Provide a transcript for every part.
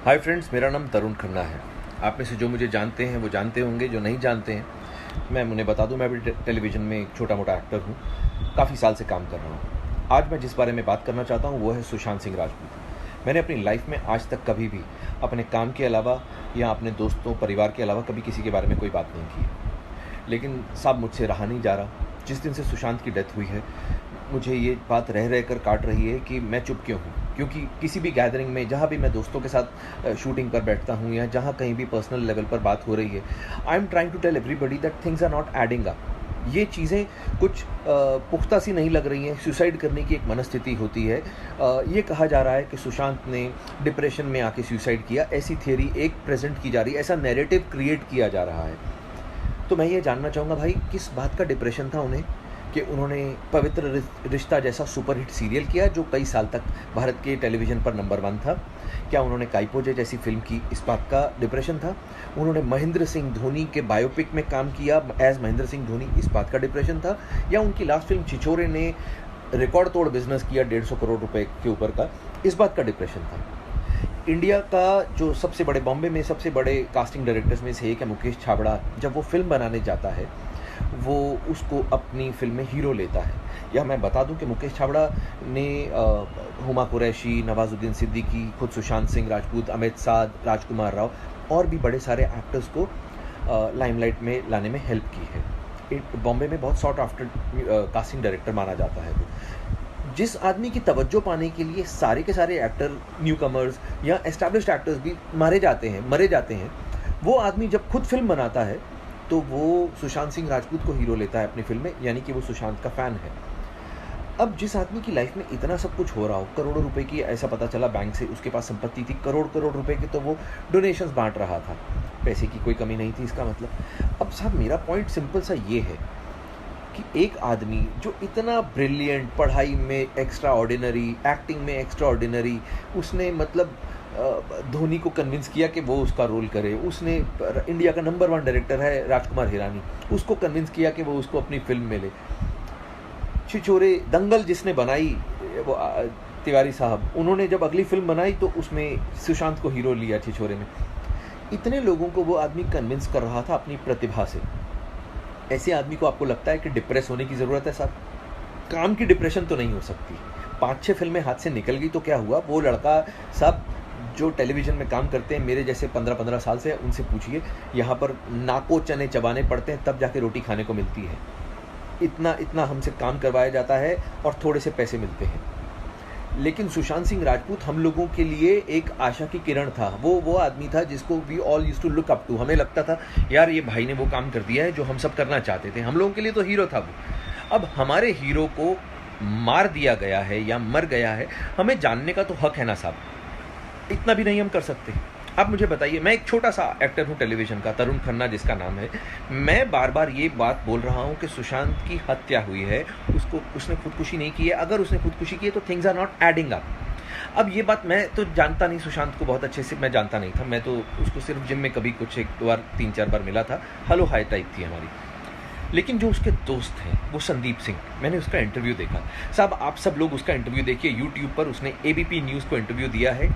Hi friends, मेरा नाम तरुण खन्ना है। आप में से जो मुझे जानते हैं वो जानते होंगे, जो नहीं जानते हैं मैं उन्हें बता दूं, मैं भी टेलीविज़न में एक छोटा मोटा एक्टर हूं, काफ़ी साल से काम कर रहा हूं। आज मैं जिस बारे में बात करना चाहता हूं वो है सुशांत सिंह राजपूत। मैंने अपनी लाइफ में आज तक कभी भी अपने काम के अलावा या अपने दोस्तों परिवार के अलावा कभी किसी के बारे में कोई बात नहीं की, लेकिन साहब मुझसे रहा नहीं जा रहा। जिस दिन से सुशांत की डेथ हुई है मुझे ये बात रह रह कर काट रही है कि मैं चुप क्यों हूँ, क्योंकि किसी भी गैदरिंग में जहाँ भी मैं दोस्तों के साथ शूटिंग पर बैठता हूँ या जहाँ कहीं भी पर्सनल लेवल पर बात हो रही है, I am trying to tell everybody that things are not adding up. ये चीज़ें कुछ पुख्ता सी नहीं लग रही हैं। सुसाइड करने की एक मनस्थिति होती है। ये कहा जा रहा है कि सुशांत ने डिप्रेशन में आके सुसाइड किया, ऐसी थियरी एक प्रेजेंट की जा रही है, ऐसा नैरेटिव क्रिएट किया जा रहा है। तो मैं ये जानना चाहूँगा भाई, किस बात का डिप्रेशन था उन्हें कि उन्होंने पवित्र रिश्ता जैसा सुपरहिट सीरियल किया जो कई साल तक भारत के टेलीविज़न पर नंबर 1 था? क्या उन्होंने काइपोजे जैसी फिल्म की, इस बात का डिप्रेशन था? उन्होंने महेंद्र सिंह धोनी के बायोपिक में काम किया एज महेंद्र सिंह धोनी, इस बात का डिप्रेशन था? या उनकी लास्ट फिल्म छिछोरे ने रिकॉर्ड तोड़ बिजनेस किया 150 करोड़ रुपए के ऊपर का, इस बात का डिप्रेशन था? इंडिया का जो सबसे बड़े, बॉम्बे में सबसे बड़े कास्टिंग डायरेक्टर्स में से एक है मुकेश छाबड़ा, जब वो फिल्म बनाने जाता है वो उसको अपनी फिल्म में हीरो लेता है। या मैं बता दूं कि मुकेश छाबड़ा ने हुमा कुरैशी, नवाजुद्दीन सिद्दीकी, खुद सुशांत सिंह राजपूत, अमित साध, राजकुमार राव और भी बड़े सारे एक्टर्स को लाइमलाइट में लाने में हेल्प की है। बॉम्बे में बहुत सॉर्ट आफ्टर कास्टिंग डायरेक्टर माना जाता है वो। जिस आदमी की तवज्जो पाने के लिए सारे के सारे एक्टर, न्यू कमर्स या एस्टैब्लिश्ड एक्टर्स भी मरे जाते हैं, वो आदमी जब खुद फिल्म बनाता है तो वो सुशांत सिंह राजपूत को हीरो लेता है अपनी फिल्म में, यानी कि वो सुशांत का फ़ैन है। अब जिस आदमी की लाइफ में इतना सब कुछ हो रहा हो, करोड़ों रुपए की, ऐसा पता चला बैंक से उसके पास संपत्ति थी, करोड़ रुपए की, तो वो डोनेशंस बांट रहा था, पैसे की कोई कमी नहीं थी इसका मतलब। अब साहब मेरा पॉइंट सिंपल सा ये है कि एक आदमी जो इतना ब्रिलियंट, पढ़ाई में एक्स्ट्रा ऑर्डिनरी, एक्टिंग में एक्स्ट्रा ऑर्डिनरी, उसने मतलब धोनी को कन्विंस किया कि वो उसका रोल करे। उसने इंडिया का नंबर 1 डायरेक्टर है राजकुमार हिरानी, उसको कन्विंस किया कि वो उसको अपनी फिल्म में ले। छिछोरे, दंगल जिसने बनाई वो तिवारी साहब, उन्होंने जब अगली फिल्म बनाई तो उसमें सुशांत को हीरो लिया छिछोरे में। इतने लोगों को वो आदमी कन्विंस कर रहा था अपनी प्रतिभा से। ऐसे आदमी को आपको लगता है कि डिप्रेस होने की ज़रूरत है साहब? काम की डिप्रेशन तो नहीं हो सकती। 5-6 फिल्में हाथ से निकल गई तो क्या हुआ? वो लड़का साहब जो टेलीविज़न में काम करते हैं, मेरे जैसे 15-15 साल से, उनसे पूछिए, यहाँ पर नाको चने चबाने पड़ते हैं तब जाके रोटी खाने को मिलती है। इतना हमसे काम करवाया जाता है और थोड़े से पैसे मिलते हैं। लेकिन सुशांत सिंह राजपूत हम लोगों के लिए एक आशा की किरण था। वो आदमी था जिसको we all used to look up to. हमें लगता था यार ये भाई ने वो काम कर दिया है जो हम सब करना चाहते थे। हम लोगों के लिए तो हीरो था वो। अब हमारे हीरो को मार दिया गया है या मर गया है, हमें जानने का तो हक है ना साहब? इतना भी नहीं हम कर सकते? आप मुझे बताइए, मैं एक छोटा सा एक्टर हूँ टेलीविज़न का, तरुण खन्ना जिसका नाम है। मैं बार बार ये बात बोल रहा हूँ कि सुशांत की हत्या हुई है, उसने खुदकुशी नहीं की है। अगर उसने खुदकुशी की है तो things are not adding up. अब ये बात मैं तो जानता नहीं, सुशांत को बहुत अच्छे से मैं जानता नहीं था। मैं तो उसको सिर्फ जिम में कभी कुछ 1-2 बार 3-4 बार मिला था, हेलो हाई टाइप थी हमारी। लेकिन जो उसके दोस्त हैं वो संदीप सिंह, मैंने उसका इंटरव्यू देखा साहब। आप सब लोग उसका इंटरव्यू देखिए यूट्यूब पर। उसने एबीपी न्यूज़ को इंटरव्यू दिया है।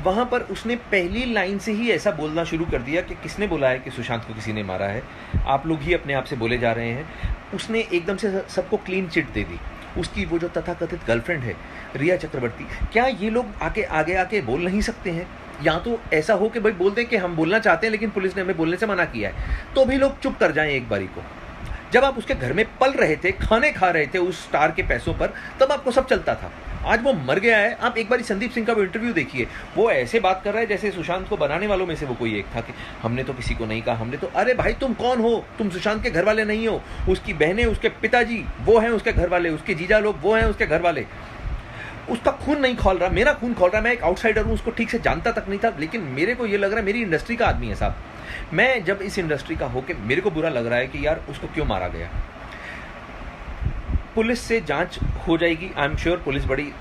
वहाँ पर उसने पहली लाइन से ही ऐसा बोलना शुरू कर दिया कि किसने बोला है कि सुशांत को किसी ने मारा है, आप लोग ही अपने आप से बोले जा रहे हैं। उसने एकदम से सबको क्लीन चिट दे दी। उसकी वो जो तथाकथित गर्लफ्रेंड है रिया चक्रवर्ती, क्या ये लोग आगे आके बोल नहीं सकते हैं? या तो ऐसा हो कि भाई बोल दें कि हम बोलना चाहते हैं लेकिन पुलिस ने हमें बोलने से मना किया है, तो भी लोग चुप कर जाएं एक बारी को। जब आप उसके घर में पल रहे थे, खाने खा रहे थे उस स्टार के पैसों पर, तब आपको सब चलता था। आज वो मर गया है। आप एक बार संदीप सिंह का वो इंटरव्यू देखिए, वो ऐसे बात कर रहा है जैसे सुशांत को बनाने वालों में से वो कोई एक था कि हमने तो किसी को नहीं कहा, हमने तो। अरे भाई तुम कौन हो? तुम सुशांत के घर वाले नहीं हो। उसकी बहनें, उसके पिताजी वो हैं उसके घर वाले, उसके जीजा लोग वो हैं उसके घर वाले। उसका खून नहीं खौल रहा, मेरा खून खौल रहा। मैं एक आउटसाइडर हूँ, उसको ठीक से जानता तक नहीं था, लेकिन मेरे को ये लग रहा है मेरी इंडस्ट्री का आदमी है साहब। मैं जब इस इंडस्ट्री का होके मेरे को बुरा लग रहा है कि यार उसको क्यों मारा गया। पुलिस से जांच हो जाएगी, आई एम श्योर। पुलिस बड़ी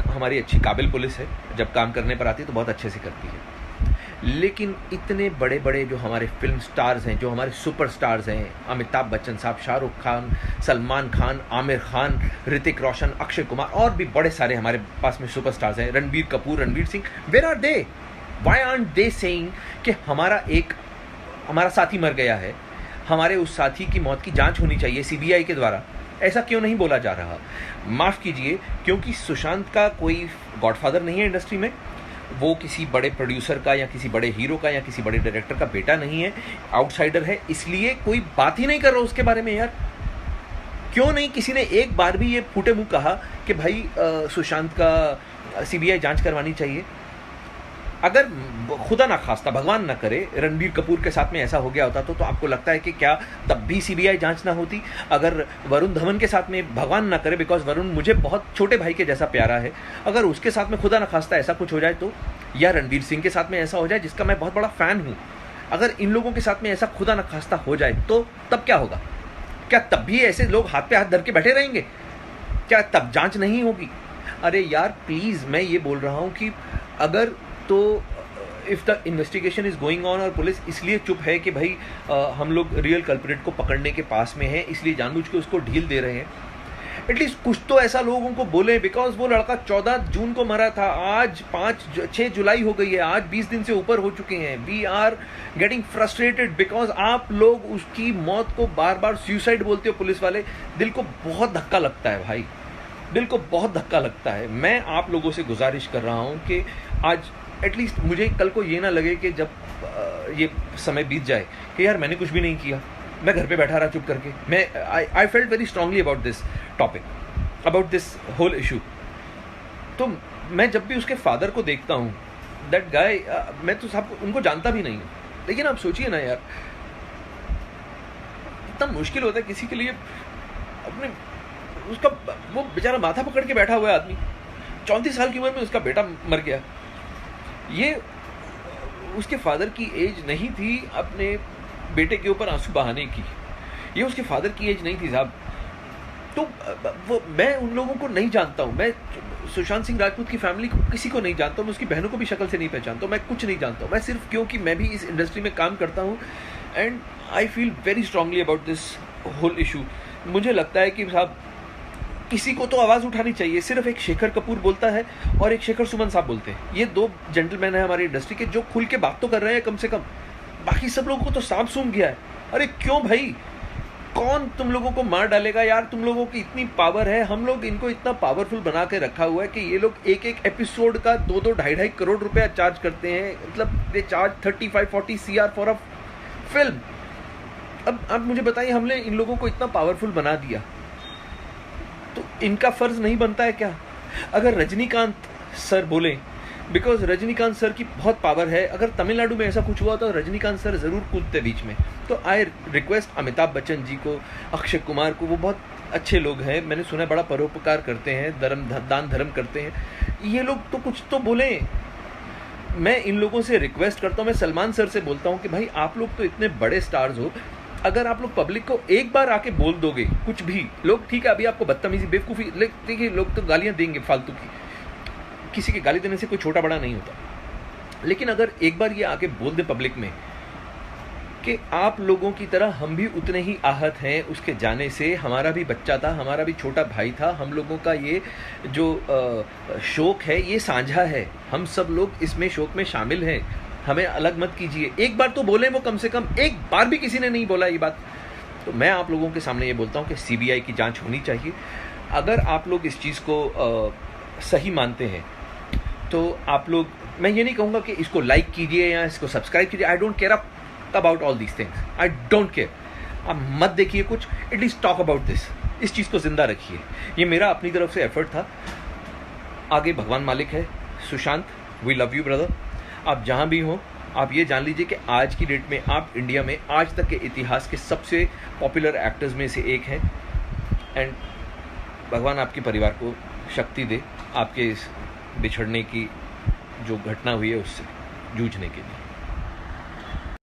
हमारी अच्छी काबिल पुलिस है, जब काम करने पर आती है तो बहुत अच्छे से करती है। लेकिन इतने बड़े बड़े जो हमारे फिल्म स्टार्स हैं, जो हमारे सुपर स्टार्स हैं, अमिताभ बच्चन साहब, शाहरुख खान, सलमान खान, आमिर खान, ऋतिक रोशन, अक्षय कुमार और भी बड़े सारे हमारे पास में सुपर स्टार्स हैं, Ranbir Kapoor, Ranveer Singh, where are they? Why aren't they saying कि हमारा साथी मर गया है, हमारे उस साथी की मौत की जांच होनी चाहिए सीबीआई के द्वारा? ऐसा क्यों नहीं बोला जा रहा? माफ़ कीजिए, क्योंकि सुशांत का कोई गॉडफादर नहीं है इंडस्ट्री में, वो किसी बड़े प्रोड्यूसर का या किसी बड़े हीरो का या किसी बड़े डायरेक्टर का बेटा नहीं है, आउटसाइडर है, इसलिए कोई बात ही नहीं कर रहा उसके बारे में। यार क्यों नहीं किसी ने एक बार भी ये फूटे मुंह कहा कि भाई सुशांत का सीबीआई जांच करवानी चाहिए? अगर खुदा ना खास्ता, भगवान ना करे, रणबीर कपूर के साथ में ऐसा हो गया होता तो आपको लगता है कि क्या तब भी सीबीआई जांच ना होती? अगर वरुण धवन के साथ में, भगवान ना करे, बिकॉज वरुण मुझे बहुत छोटे भाई के जैसा प्यारा है, अगर उसके साथ में खुदा ना खास्ता ऐसा कुछ हो जाए तो, या रणवीर सिंह के साथ में ऐसा हो जाए जिसका मैं बहुत बड़ा फैन हूँ, अगर इन लोगों के साथ में ऐसा खुदा ना खास्ता हो जाए तो तब क्या होगा? क्या तब भी ऐसे लोग हाथ पे हाथ धर के बैठे रहेंगे? क्या तब जांच नहीं होगी? अरे यार प्लीज़, मैं ये बोल रहा हूँ कि अगर तो if the investigation is going on और पुलिस इसलिए चुप है कि भाई हम लोग रियल कल्प्रिट को पकड़ने के पास में हैं, इसलिए जानबूझ के उसको ढील दे रहे हैं, एटलीस्ट कुछ तो ऐसा लोगों को बोले। बिकॉज वो लड़का 14 जून को मरा था, आज 6 जुलाई हो गई है, आज 20 दिन से ऊपर हो चुके हैं। We are getting frustrated because आप लोग उसकी मौत को बार बार सुसाइड बोलते हो पुलिस वाले। दिल को बहुत धक्का लगता है भाई, दिल को बहुत धक्का लगता है। मैं आप लोगों से गुजारिश कर रहा हूँ कि आज एटलीस्ट मुझे कल को ये ना लगे कि जब ये समय बीत जाए कि यार मैंने कुछ भी नहीं किया, मैं घर पे बैठा रहा चुप करके। मैं I felt very strongly about this topic, about this whole issue. तो मैं जब भी उसके फादर को देखता हूँ, दैट गाय, मैं तो साहब उनको जानता भी नहीं हूँ, लेकिन आप सोचिए ना यार, इतना मुश्किल होता है किसी के लिए अपने, उसका वो बेचारा माथा पकड़ के बैठा हुआ है आदमी, 34 साल की उम्र में उसका बेटा मर गया। ये उसके फादर की एज नहीं थी अपने बेटे के ऊपर आंसू बहाने की, ये उसके फादर की एज नहीं थी साहब। तो वो मैं उन लोगों को नहीं जानता हूँ, मैं सुशांत सिंह राजपूत की फैमिली को किसी को नहीं जानता हूँ, मैं उसकी बहनों को भी शक्ल से नहीं पहचानता हूँ, मैं कुछ नहीं जानता हूँ। मैं सिर्फ क्योंकि मैं भी इस इंडस्ट्री में काम करता हूँ and I feel very strongly about this whole issue. मुझे लगता है कि साहब किसी को तो आवाज़ उठानी चाहिए। सिर्फ एक शेखर कपूर बोलता है और एक शेखर सुमन साहब बोलते हैं, ये दो जेंटलमैन हैं हमारी इंडस्ट्री के जो खुल के बात तो कर रहे हैं कम से कम, बाकी सब लोगों को तो सांप सूंघ गया है। अरे क्यों भाई, कौन तुम लोगों को मार डालेगा यार? तुम लोगों की इतनी पावर है, हम लोग इनको इतना पावरफुल बना के रखा हुआ है कि ये लोग एक एक एपिसोड का 2-2 2.5 करोड़ रुपया चार्ज करते हैं। मतलब they charge 35-40 CR for a film. अब आप मुझे बताइए, हमने इन लोगों को इतना पावरफुल बना दिया तो इनका फर्ज नहीं बनता है क्या? अगर रजनीकांत सर बोले, बिकॉज रजनीकांत सर की बहुत पावर है, अगर तमिलनाडु में ऐसा कुछ हुआ तो रजनीकांत सर जरूर कूदते बीच में। तो आई रिक्वेस्ट अमिताभ बच्चन जी को, अक्षय कुमार को, वो बहुत अच्छे लोग हैं, मैंने सुना है बड़ा परोपकार करते हैं, दान धर्म करते हैं, ये लोग तो कुछ तो बोलें। मैं इन लोगों से रिक्वेस्ट करता हूँ, मैं सलमान सर से बोलता हूँ कि भाई आप लोग तो इतने बड़े स्टार्स हो, अगर आप लोग पब्लिक को एक बार आके बोल दोगे कुछ भी, लोग ठीक है अभी आपको बदतमीजी बेवकूफ़ी, देखिए लोग तो गालियाँ देंगे फालतू की, किसी के गाली देने से कोई छोटा बड़ा नहीं होता, लेकिन अगर एक बार ये आके बोल दे पब्लिक में कि आप लोगों की तरह हम भी उतने ही आहत हैं उसके जाने से, हमारा भी बच्चा था, हमारा भी छोटा भाई था, हम लोगों का ये जो शोक है ये साझा है, हम सब लोग इसमें शोक में शामिल हैं, हमें अलग मत कीजिए। एक बार तो बोले वो, कम से कम एक बार भी किसी ने नहीं बोला ये बात। तो मैं आप लोगों के सामने ये बोलता हूँ कि सीबीआई की जांच होनी चाहिए। अगर आप लोग इस चीज़ को सही मानते हैं तो आप लोग, मैं ये नहीं कहूँगा कि इसको लाइक कीजिए या इसको सब्सक्राइब कीजिए, I don't care about all these things, I don't care. आप मत देखिए कुछ, एटलीस्ट टॉक अबाउट दिस, इस चीज़ को जिंदा रखिए। ये मेरा अपनी तरफ से एफर्ट था, आगे भगवान मालिक है। Sushant, we love you brother. आप जहाँ भी हों, आप ये जान लीजिए कि आज की डेट में आप इंडिया में आज तक के इतिहास के सबसे पॉपुलर एक्टर्स में से एक हैं एंड भगवान आपके परिवार को शक्ति दे आपके इस बिछड़ने की जो घटना हुई है उससे जूझने के लिए।